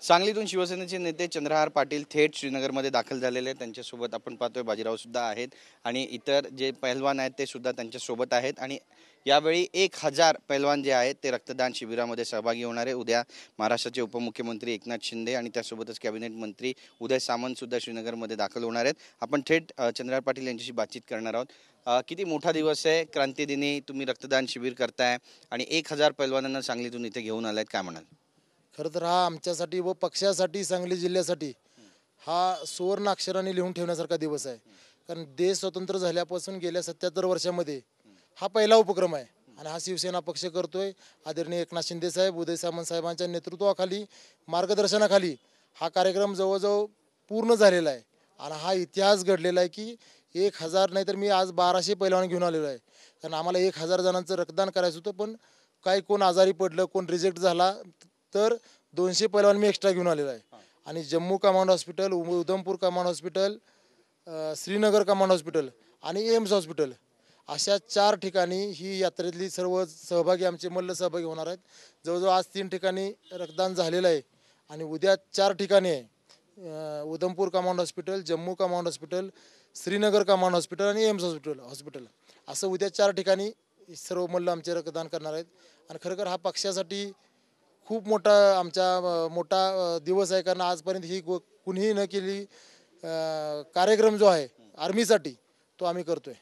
सांगलीतून शिवसेनेचे नेते चंद्रहार पाटील थेट श्रीनगरमध्ये दाखल झालेले आहेत। त्यांच्यासोबत आपण पाहतोय बाजीराव सुद्धा आहेत आणि इतर जे पहिलवान आहेत ते सुद्धा त्यांच्यासोबत आहेत। आणि यावेळी 1000 पहिलवान जे आहेत ते रक्तदान शिबिरामध्ये सहभागी होणार आहे। उद्या महाराष्ट्राचे उपमुख्यमंत्री एकनाथ शिंदे आणि त्यासोबतच कॅबिनेट मंत्री उदय सामंत सुद्धा श्रीनगरमध्ये दाखल होणार आहेत। आपण थेट चंद्रहार पाटील यांच्याशी बातचीत करणार आहोत। किती मोठा दिवस आहे, क्रांतीदिनी तुम्ही रक्तदान शिबिर करताय आणि 1000 पहिलवानांना सांगलीतून इथे घेऊन आलायत, काय म्हणाल? खरं तर हा आमच्यासाठी व पक्षासाठी सांगली जिल्ह्यासाठी हा सुवर्ण अक्षराने लिहून ठेवण्यासारखा दिवस आहे। कारण देश स्वतंत्र झाल्यापासून गेल्या 77 वर्षामध्ये हा पहिला उपक्रम आहे आणि हा शिवसेना पक्ष करतोय। आदरणीय एकनाथ शिंदे साहेब, उदय सामंत साहेबांच्या नेतृत्वाखाली, मार्गदर्शनाखाली हा कार्यक्रम जवळजवळ पूर्ण झालेला आहे आणि हा इतिहास घडलेला आहे की 1000 नाही तर मी आज 1200 पैलवान घेऊन आलेलो आहे। कारण आम्हाला 1000 जणांचं रक्तदान करायचं होतं, पण काही कोण आजारी पडलं, कोण रिजेक्ट झाला, तर 200 पैलवान मी एक्स्ट्रा घेऊन आलेलो आहे। आणि Jammu command hospital, Udhampur command hospital, Srinagar command hospital आणि एम्स हॉस्पिटल अशा 4 ठिकाणी ही यात्रेतली सर्व सहभागी आमचे मल्ल सहभागी होणार आहेत। जवळजवळ आज 3 ठिकाणी रक्तदान झालेलं आहे आणि उद्या 4 ठिकाणी आहे। Udhampur command hospital, Jammu command hospital, Srinagar command hospital आणि एम्स हॉस्पिटल असं उद्या 4 ठिकाणी सर्व मल्ल आमचे रक्तदान करणार आहेत। आणि खरोखर हा पक्षासाठी खूप मोठा दिवस आहे। कारण आजपर्यंत ही कुणीही न केली कार्यक्रम जो आहे आर्मीसाठी तो आम्ही करतोय।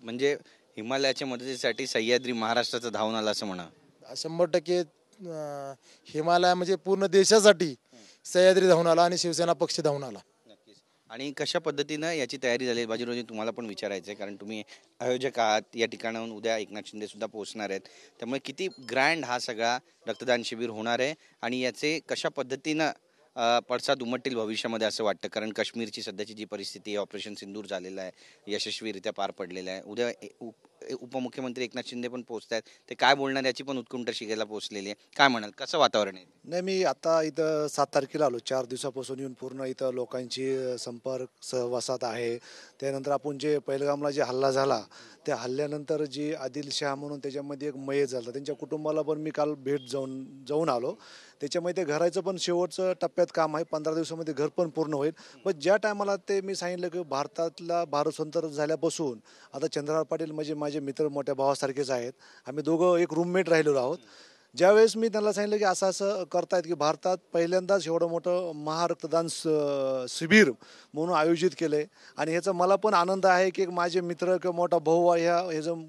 म्हणजे हिमालयाच्या मदतीसाठी सह्याद्री महाराष्ट्राचं धावून आला असं म्हणा। 100% हिमालय म्हणजे पूर्ण देशासाठी सह्याद्री धावून आला आणि शिवसेना पक्ष धावून आला। आणि कशा पद्धतीनं याची तयारी झाली बाजीरावजी, तुम्हाला पण विचारायचं आहे कारण तुम्ही आयोजक आहात। या ठिकाणाहून उद्या एकनाथ शिंदे सुद्धा पोहोचणार आहेत, त्यामुळे किती ग्रँड हा सगळा रक्तदान शिबिर होणार आहे आणि याचे कशा पद्धतीनं पडसाद उमटतील भविष्यामध्ये असं वाटतं? कारण काश्मीरची सध्याची जी परिस्थिती आहे, ऑपरेशन सिंदूर झालेलं आहे, यशस्वीरित्या पार पडलेलं आहे। उद्या उपमुख्यमंत्री एकनाथ शिंदे पण पोहोचत आहेत, ते काय बोलणार याची पण उत्कंठा शिकायला पोहोचलेली आहे। काय म्हणाल, कसं वातावरण आहे? नाही, मी आता इथं 7 तारखेला आलो। 4 दिवसापासून येऊन पूर्ण इथं लोकांची संपर्क सहवासात आहे। त्यानंतर आपण जे पहिलगामला जे हल्ला झाला, त्या हल्ल्यानंतर जी आदिलशाह म्हणून त्याच्यामध्ये एक मयत झाला, त्यांच्या कुटुंबाला पण मी काल भेट जाऊन आलो। त्याच्यामध्ये ते घराचं पण शेवटचं टप्प्यात काम आहे, 15 दिवसामध्ये घर पण पूर्ण होईल। पण ज्या टायमाला ते मी सांगितलं की भारत स्वतंत्र झाल्यापासून आता चंद्रहार पाटील म्हणजे माझे मित्र, मोठ्या भावासारखेच आहेत। आम्ही दोघं एक रूममेट राहिलेलो आहोत। ज्यावेळेस मी त्यांना सांगितलं की असं करतायत की भारतात पहिल्यांदाच एवढं मोठं महारक्तदान शिबिर म्हणून आयोजित केलंय आणि ह्याचा मला पण आनंद आहे की माझे मित्र किंवा मोठा भाऊ ह्याचं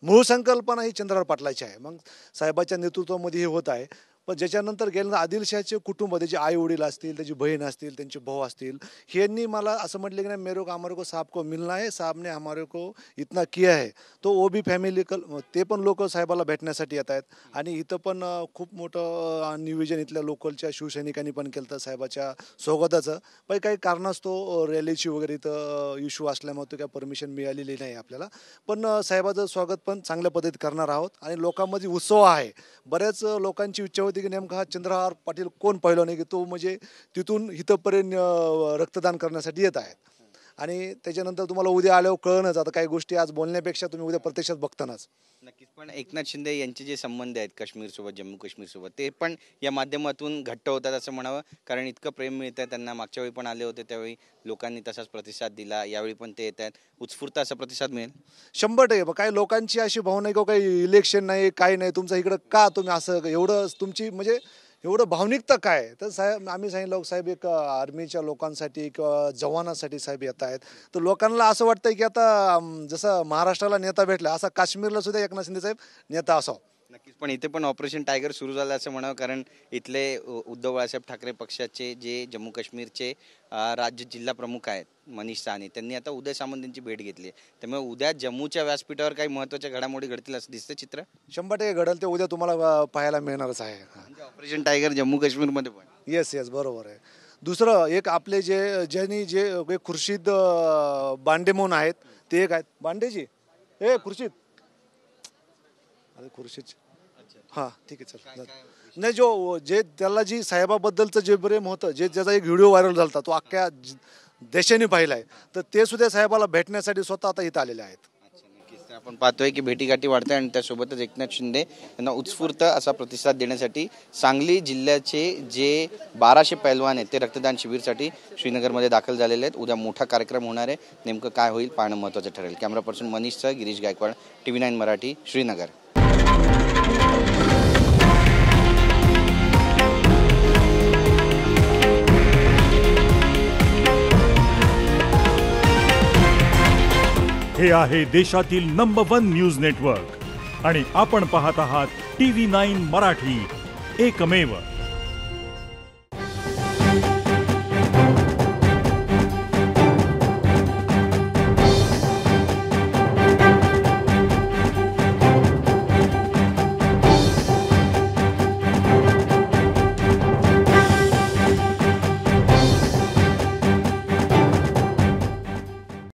मूळ संकल्पना ही चंद्रहार पाटलाची आहे। मग साहेबाच्या नेतृत्वामध्ये हे होत आहे। पण ज्याच्यानंतर गेल्यानंतर आदिलशाहचे कुटुंब, त्याचे आई वडील असतील, त्याची बहीण असतील, त्यांचे भाऊ असतील, ह्यांनी मला असं म्हटलं की नाही, हमारे को साहब को मिलना है, साहब ने हमारे को इतना किया है। तो वो भी फॅमिली ते पण लोक साहेबाला भेटण्यासाठी येत आहेत। आणि इथं पण खूप मोठं नियोजन इथल्या लोकलच्या शिवसैनिकांनी पण केलं होतं साहेबाच्या स्वागताचं। पण काही कारणास्तव रॅलीची वगैरे इथं इश्यू असल्यामुळे तो काही परमिशन मिळालेली नाही आपल्याला। पण साहेबाचं स्वागत पण चांगल्या पद्धतीत करणार आहोत आणि लोकांमध्ये उत्सव आहे। बऱ्याच लोकांची इच्छा होती की नेमका हा चंद्रहार पाटील कोण पहिला नाही की तो म्हणजे तिथून इथंपर्यंत रक्तदान करण्यासाठी येत आहेत। आणि त्याच्यानंतर तुम्हाला उद्या आल्यावर कळणच, आता काही गोष्टी आज बोलण्यापेक्षा तुम्ही उद्या प्रत्यक्षात बघतानाच। नक्कीच, पण एकनाथ शिंदे यांचे जे संबंध आहेत काश्मीरसोबत, जम्मू काश्मीरसोबत, ते पण या माध्यमातून घट्ट होतात असं म्हणावं। कारण इतकं प्रेम मिळतं त्यांना। मागच्या वेळी पण आले होते, त्यावेळी लोकांनी तसाच प्रतिसाद दिला, यावेळी पण ते येत आहेत। उत्स्फूर्त असा प्रतिसाद मिळेल 100%। काही लोकांची अशी भावना की काही इलेक्शन नाही, काही नाही, तुमचं इकडं का तुम्ही असं एवढं तुमची म्हणजे एवढं भावनिकता काय? तर साहेब, आम्ही सांगितलं साहेब एक आर्मीच्या लोकांसाठी किंवा जवानासाठी साहेब येत आहेत। तर लोकांना असं वाटतंय की आता जसं महाराष्ट्राला नेता भेटला, असा काश्मीरला सुद्धा एकनाथ शिंदे साहेब नेता असावं। नक्कीच, पण इथे पण ऑपरेशन टायगर सुरू झालं असं म्हणावं। कारण इथले उद्धव बाळासाहेब ठाकरे पक्षाचे जे जम्मू काश्मीरचे राज्य जिल्हा प्रमुख आहेत मनीष साहनी, त्यांनी आता उदय सामंत यांची भेट घेतली आहे। त्यामुळे उद्या जम्मूच्या व्यासपीठावर काही महत्त्वाच्या घडामोडी घडतील असं दिसतं चित्र। 100% घडेल, ते उद्या तुम्हाला पाहायला मिळणारच आहे। म्हणजे ऑपरेशन टायगर जम्मू काश्मीरमध्ये पण। येस, बरोबर आहे। दुसरं एक आपले जे खुर्शीद बांडे म्हणून आहेत, ते एक आहेत बांडेजी, खुर्शीद, अरे खुर्शीद, हां ठीक आहे, चल नाही, जे त्याला जी साहेबाबद्दलचं जे प्रेम होतं, ज्याचा एक व्हिडिओ व्हायरल झाला होता, तो अख्ख्या देशाने पाहिला आहे। तर ते सुद्धा साहेबाला भेटण्यासाठी स्वतः आता इथं आलेले आहेत। आपण पाहतोय की भेटीगाठी वाढते आणि त्यासोबतच एकनाथ शिंदे यांना उत्स्फूर्त असा प्रतिसाद देण्यासाठी सांगली जिल्ह्याचे जे 1200 पैलवान आहेत ते रक्तदान शिबिरसाठी श्रीनगरमध्ये दाखल झालेले आहेत. उद्या मोठा कार्यक्रम होणार आहे. नेमकं काय होईल पाहणं महत्त्वाचं ठरेल. कॅमेरा पर्सन मनीषसह गिरीश गायकवाड, TV9 मराठी, श्रीनगर. हे आहे देशातील नंबर 1 न्यूज नेटवर्क आणि आपण पाहत आहात TV9 मराठी, एकमेव.